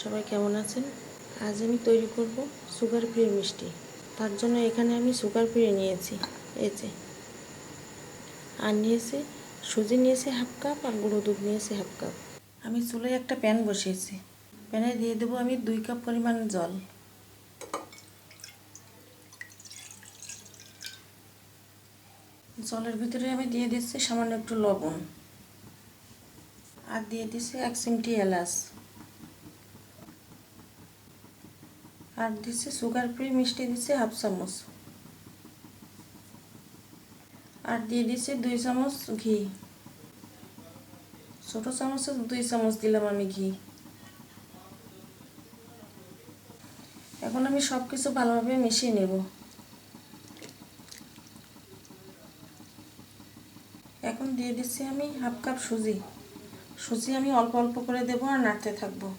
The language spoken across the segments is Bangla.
সবাই কেমন আছেন? আজ আমি তৈরি করব সুগার ফ্রি মিষ্টি। তার জন্য এখানে আমি সুগার ফ্রি নিয়েছি, এই যে, আর নিয়েছি সুজি নিয়েছি হাফ কাপ, আর গুঁড়ো দুধ নিয়েছি হাফ কাপ। আমি চুলায় একটা প্যান বসিয়েছি। প্যানে দিয়ে দেবো আমি 2 কাপ পরিমাণ জল। জলের ভিতরে আমি দিয়ে দিচ্ছি সামান্য একটু লবণ, আর দিয়ে দিচ্ছি 1 চিমটি এলাচ, আর দিচ্ছি সুগার ফ্রি মিষ্টি দিচ্ছি হাফ চামচ, আর দিয়ে দিচ্ছি 2 চামচ ঘি। ছোটো চামচে 2 চামচ দিলাম আমি ঘি। এখন আমি সব কিছু ভালোভাবে মিশিয়ে নেব। এখন দিয়ে দিচ্ছি আমি হাফ কাপ সুজি। সুজি আমি অল্প অল্প করে দেবো আর নাড়তে থাকবো।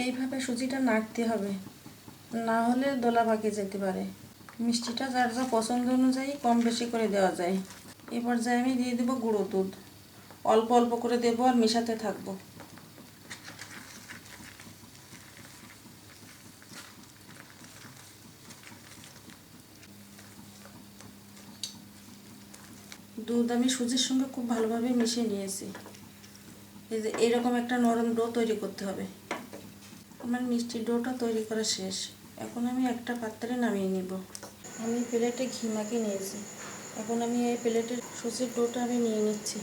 এইভাবে সুজিটা নাড়তে হবে, না হলে দোলা পাকিয়ে যেতে পারে। মিষ্টিটা যার যা পছন্দ অনুযায়ী কম বেশি করে দেওয়া যায়। এই পর্যায়ে আমি দিয়ে দেবো গুঁড়ো দুধ। অল্প অল্প করে দেবো আর মেশাতে থাকবো। দুধ আমি সুজির সঙ্গে খুব ভালোভাবে মিশিয়ে নিয়েছি। এই যে এইরকম একটা নরম ডো তৈরি করতে হবে। আমার মিষ্টির ডোটা তৈরি করা শেষ। এখন আমি একটা পাত্রে নামিয়ে নিব। আমি প্লেটে ঘি মাখিয়ে নিয়েছি। এখন আমি এই প্লেটের সুজির ডোটা আমি নিয়ে নিচ্ছি।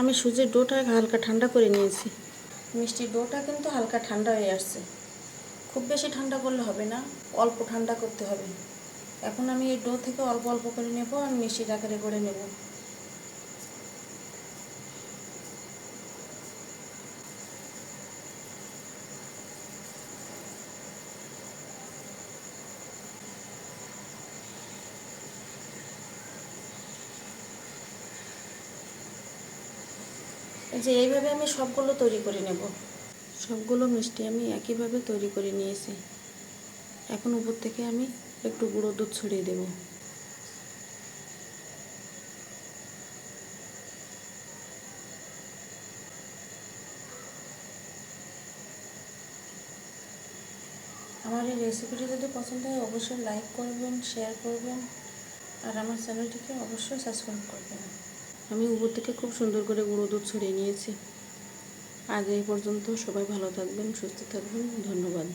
আমি সুজির ডোটা হালকা ঠান্ডা করে নিয়েছি। মিষ্টির ডোটা কিন্তু হালকা ঠান্ডা হয়ে আসছে। খুব বেশি ঠান্ডা করলে হবে না, অল্প ঠান্ডা করতে হবে। এখন আমি এই ডো থেকে অল্প অল্প করে নেব আর মিষ্টির আকারে করে নেব। এই যে এইভাবে আমি সবগুলো তৈরি করে নেব। সবগুলো মিষ্টি আমি একইভাবে তৈরি করে নিয়েছি। এখন উপর থেকে আমি একটু গুঁড়ো দুধ ছড়িয়ে দেব। আমার এই রেসিপিটি যদি পছন্দ হয় অবশ্যই লাইক করবেন, শেয়ার করবেন, আর আমার চ্যানেলটিকে অবশ্যই সাবস্ক্রাইব করবেন। আমি উপর থেকে খুব সুন্দর করে গুঁড়ো দুধ ছড়িয়ে নিয়েছি। আজ এই পর্যন্ত। সবাই ভালো থাকবেন, সুস্থ থাকবেন। ধন্যবাদ।